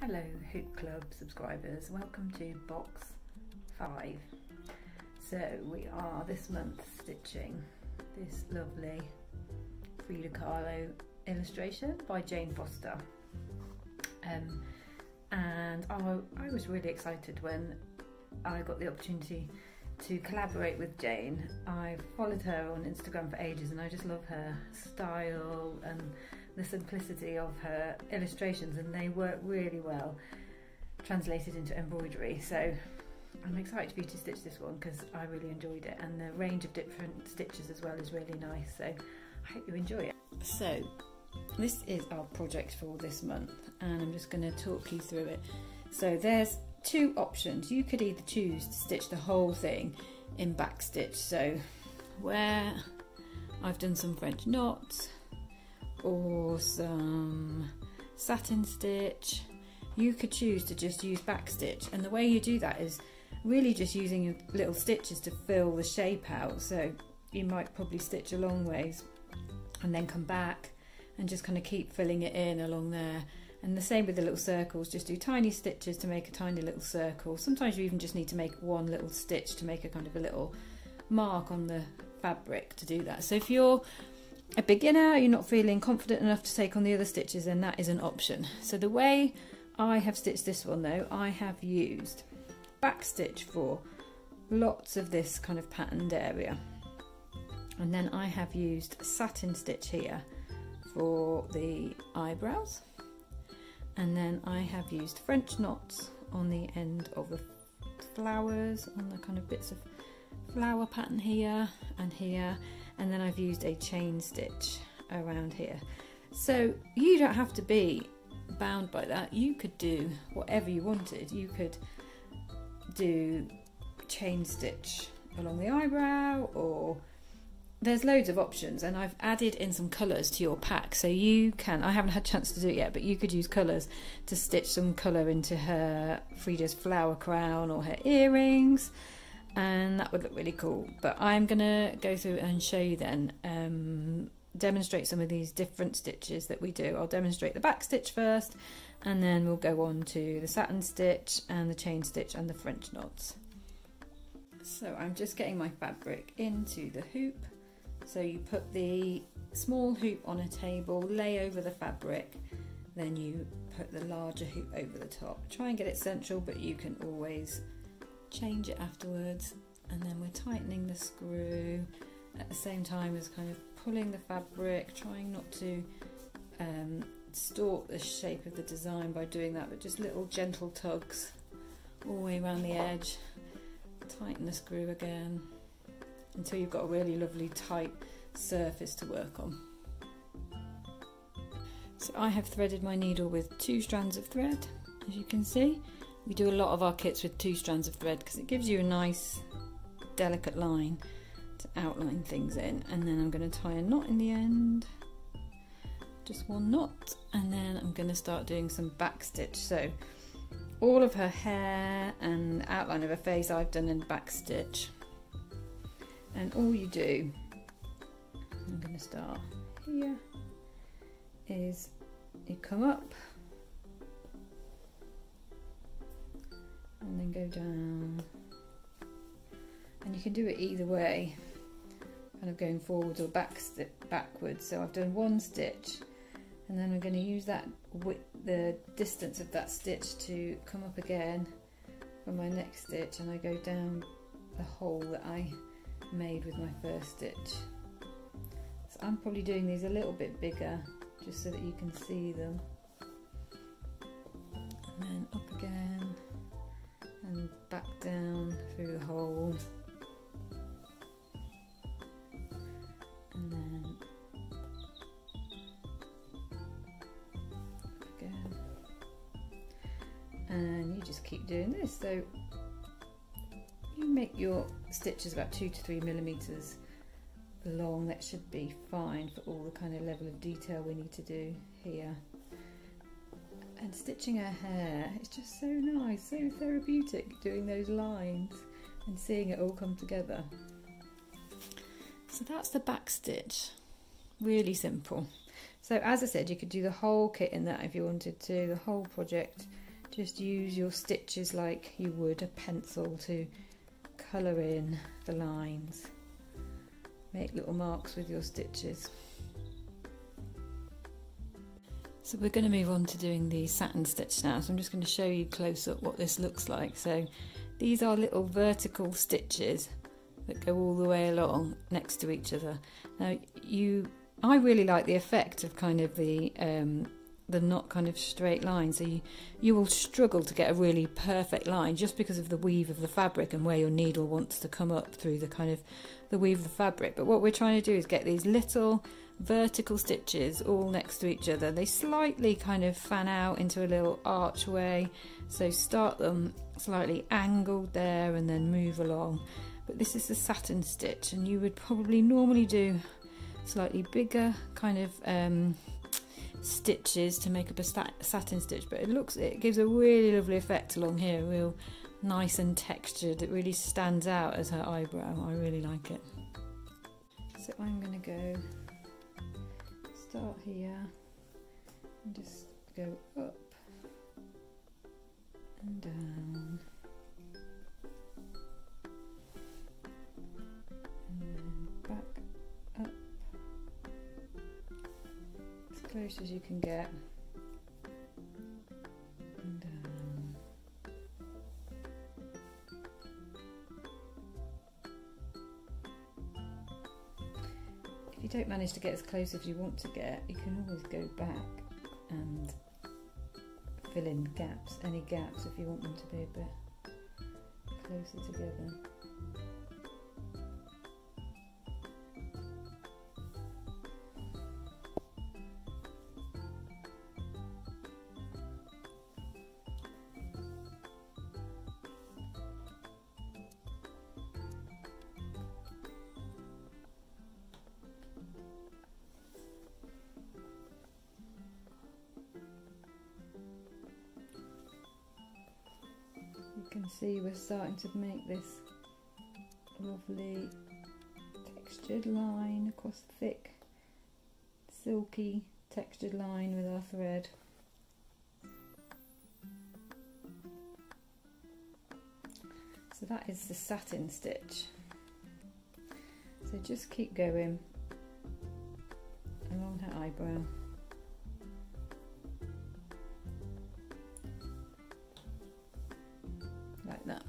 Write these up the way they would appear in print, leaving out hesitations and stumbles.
Hello Hoop Club subscribers, welcome to box 5. So we are this month stitching this lovely Frida Kahlo illustration by Jane Foster, and I was really excited when I got the opportunity to collaborate with Jane. I've followed her on Instagram for ages and I just love her style and the simplicity of her illustrations, and they work really well translated into embroidery. So I'm excited for you to stitch this one because I really enjoyed it, and the range of different stitches as well is really nice, so I hope you enjoy it. So this is our project for this month and I'm just going to talk you through it. So there's two options. You could either choose to stitch the whole thing in backstitch, so where I've done some French knots or some satin stitch, you could choose to just use backstitch, and the way you do that is really just using little stitches to fill the shape out. So you might probably stitch a long ways and then come back and just kind of keep filling it in along there. And the same with the little circles, just do tiny stitches to make a tiny little circle. Sometimes you even just need to make one little stitch to make a kind of a little mark on the fabric to do that. So if you're a beginner, you're not feeling confident enough to take on the other stitches, then that is an option. So the way I have stitched this one though, I have used backstitch for lots of this kind of patterned area, and then I have used satin stitch here for the eyebrows, and then I have used French knots on the end of the flowers, on the kind of bits of flower pattern here and here, and then I've used a chain stitch around here. So you don't have to be bound by that. You could do whatever you wanted. You could do chain stitch along the eyebrow, or there's loads of options, and I've added in some colours to your pack, so you can, I haven't had a chance to do it yet, but you could use colours to stitch some colour into her Frida's flower crown or her earrings, and that would look really cool. But I'm gonna go through and show you then, demonstrate some of these different stitches that we do. I'll demonstrate the back stitch first, and then we'll go on to the satin stitch and the chain stitch and the French knots. So I'm just getting my fabric into the hoop. So you put the small hoop on a table, lay over the fabric, then you put the larger hoop over the top. Try and get it central, but you can always change it afterwards. And then we're tightening the screw at the same time as kind of pulling the fabric, trying not to distort the shape of the design by doing that, but just little gentle tugs all the way around the edge. Tighten the screw again until you've got a really lovely tight surface to work on. So I have threaded my needle with 2 strands of thread. As you can see, we do a lot of our kits with 2 strands of thread because it gives you a nice delicate line to outline things in. And then I'm going to tie a knot in the end, just 1 knot, and then I'm going to start doing some back stitch. So all of her hair and outline of her face I've done in back stitch, and all you do, I'm going to start here, is you come up and then go down, and you can do it either way, kind of going forwards or backwards. So I've done 1 stitch, and then I'm going to use that the distance of that stitch to come up again for my next stitch, and I go down the hole that I made with my first stitch. So I'm probably doing these a little bit bigger just so that you can see them, and then up again and back down through the hole, and then up again, and you just keep doing this. So you make your stitches about 2 to 3 millimeters long. That should be fine for all the kind of level of detail we need to do here. And stitching her hair, it's just so nice, so therapeutic, doing those lines and seeing it all come together. So that's the back stitch, really simple. So as I said, you could do the whole kit in that if you wanted to, the whole project just use your stitches like you would a pencil to colour in the lines. Make little marks with your stitches. So we're going to move on to doing the satin stitch now, so I'm just going to show you close up what this looks like. So these are little vertical stitches that go all the way along next to each other. Now I really like the effect of kind of the not kind of straight line, so you will struggle to get a really perfect line just because of the weave of the fabric and where your needle wants to come up through the kind of the weave of the fabric. But what we're trying to do is get these little vertical stitches all next to each other. They slightly kind of fan out into a little archway, so start them slightly angled there and then move along. But this is the satin stitch, and you would probably normally do slightly bigger kind of stitches to make up a satin stitch, but it gives a really lovely effect along here, real nice and textured. It really stands out as her eyebrow. I really like it. So I'm going to go start here and just go up and down and then back up as close as you can get and down. If you don't manage to get as close as you want to get, you can always go back and fill in gaps, any gaps, if you want them to be a bit closer together. You can see we're starting to make this lovely textured line across the thick, silky textured line with our thread. So that is the satin stitch. So just keep going along her eyebrow. Like that.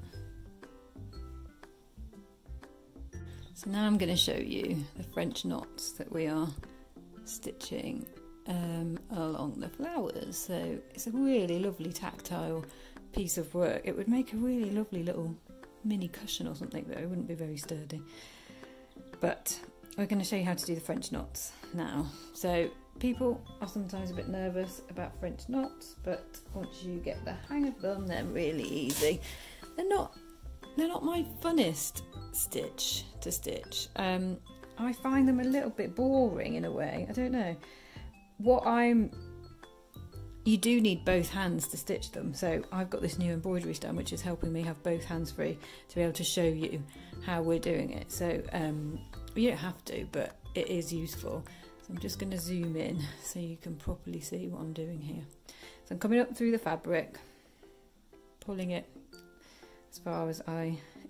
So now I'm going to show you the French knots that we are stitching along the flowers. So it's a really lovely tactile piece of work. It would make a really lovely little mini cushion or something, though it wouldn't be very sturdy. But we're going to show you how to do the French knots now. So people are sometimes a bit nervous about French knots, but once you get the hang of them, they're really easy. They're not my funnest stitch to stitch. I find them a little bit boring in a way. I don't know. You do need both hands to stitch them, so I've got this new embroidery stand which is helping me have both hands free to be able to show you how we're doing it. So you don't have to, but it is useful. So I'm just going to zoom in so you can properly see what I'm doing here. So I'm coming up through the fabric, pulling it as far as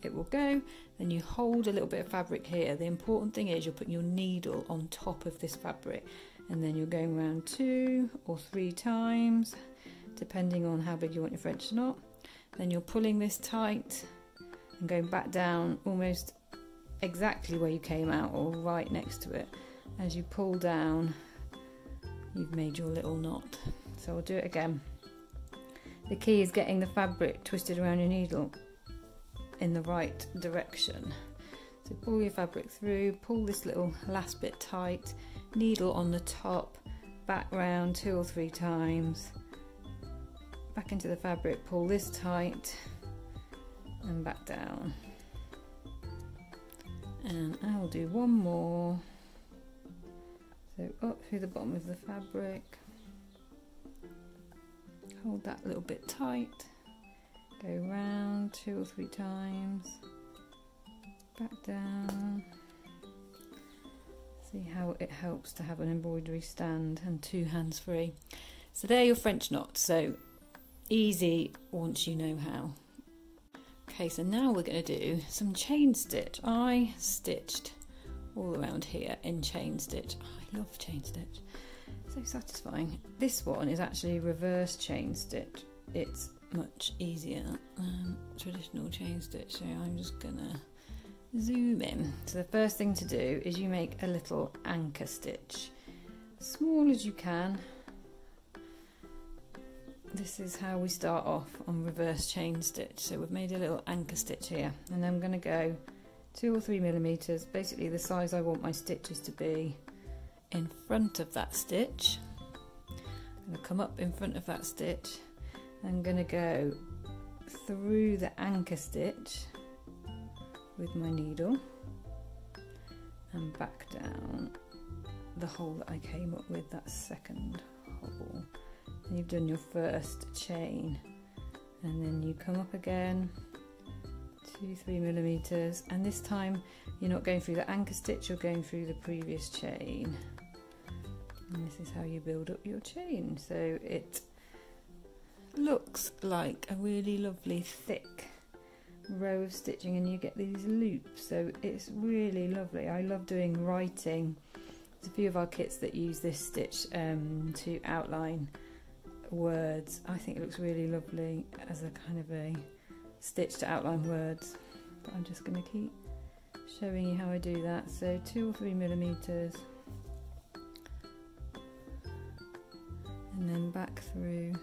it will go. Then you hold a little bit of fabric here. The important thing is you're putting your needle on top of this fabric, and then you're going around 2 or 3 times depending on how big you want your French knot. Then you're pulling this tight and going back down almost exactly where you came out, or right next to it. As you pull down, you've made your little knot. So I'll do it again. The key is getting the fabric twisted around your needle in the right direction. So pull your fabric through, pull this little last bit tight, needle on the top, back round 2 or 3 times, back into the fabric, pull this tight and back down. And I will do one more. So up through the bottom of the fabric, hold that little bit tight, go round 2 or 3 times, back down. See how it helps to have an embroidery stand and 2 hands free. So there are your French knots. So easy once you know how. Okay, so now we're going to do some chain stitch. I stitched all around here in chain stitch. Oh, I love chain stitch, so satisfying. This one is actually reverse chain stitch. It's much easier than traditional chain stitch, so I'm just gonna zoom in. So the first thing to do is you make a little anchor stitch, small as you can. This is how we start off on reverse chain stitch. So we've made a little anchor stitch here, and I'm going to go 2 or 3 millimeters, basically the size I want my stitches to be, in front of that stitch. I'm going to come up in front of that stitch. I'm going to go through the anchor stitch with my needle and back down the hole that I came up with, that second hole. And you've done your first chain, and then you come up again 2-3 millimeters, and this time you're not going through the anchor stitch, you're going through the previous chain. And this is how you build up your chain, so it looks like a really lovely thick row of stitching, and you get these loops, so it's really lovely. I love doing writing. There's a few of our kits that use this stitch to outline words. I think it looks really lovely as a kind of a stitch to outline words, but I'm just going to keep showing you how I do that. So 2 or 3 millimeters, and then back through.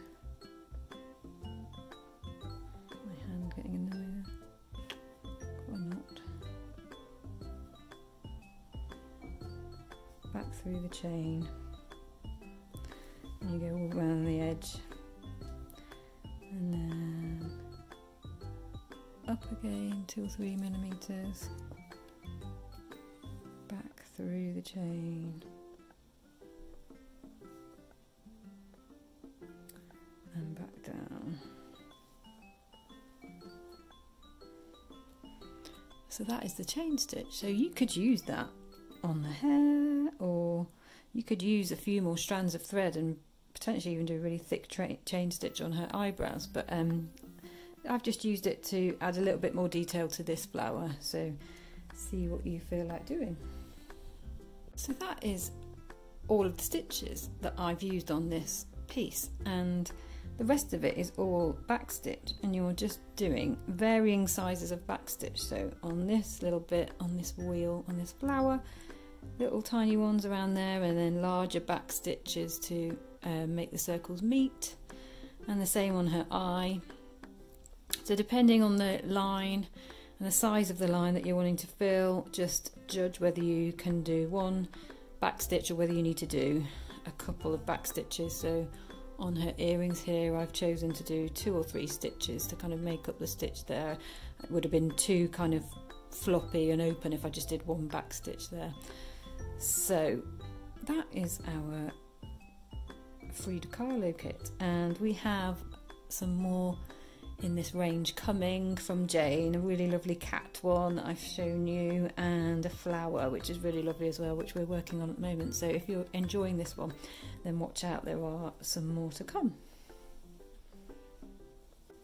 My hand getting in the way there, or not. Back through the chain. You go all around the edge, and then up again 2 or 3 millimeters, back through the chain, and back down. So that is the chain stitch. So you could use that on the hair, or you could use a few more strands of thread and potentially even do a really thick chain stitch on her eyebrows, but I've just used it to add a little bit more detail to this flower, so see what you feel like doing. So that is all of the stitches that I've used on this piece, and the rest of it is all backstitch, and you're just doing varying sizes of backstitch. So on this little bit, on this wheel, on this flower, little tiny ones around there, and then larger back stitches to make the circles meet, and the same on her eye. So depending on the line and the size of the line that you're wanting to fill, just judge whether you can do one back stitch or whether you need to do a couple of back stitches. So on her earrings here, I've chosen to do 2 or 3 stitches to kind of make up the stitch there. It would have been too kind of floppy and open if I just did one back stitch there. So that is our Frida Kahlo kit, and we have some more in this range coming from Jane, a really lovely cat one that I've shown you, and a flower which is really lovely as well, which we're working on at the moment. So if you're enjoying this one, then watch out, there are some more to come.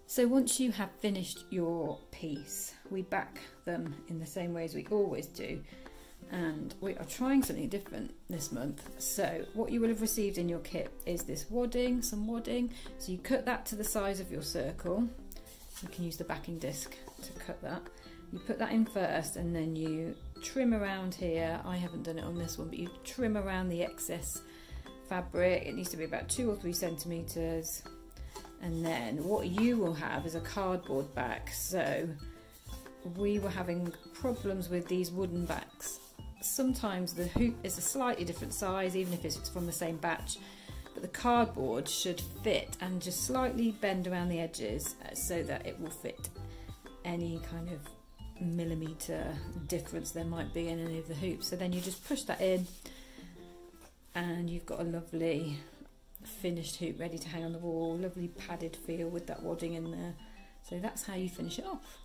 So once you have finished your piece, we back them in the same way as we always do, and we are trying something different this month. So what you will have received in your kit is this wadding, some wadding. So you cut that to the size of your circle. You can use the backing disc to cut that. You put that in first, and then you trim around here. I haven't done it on this one, but you trim around the excess fabric. It needs to be about 2 or 3 centimeters. And then what you will have is a cardboard back. So we were having problems with these wooden backs. Sometimes the hoop is a slightly different size, even if it's from the same batch, but the cardboard should fit and just slightly bend around the edges so that it will fit any kind of millimetre difference there might be in any of the hoops. So then you just push that in, and you've got a lovely finished hoop ready to hang on the wall, lovely padded feel with that wadding in there. So that's how you finish it off.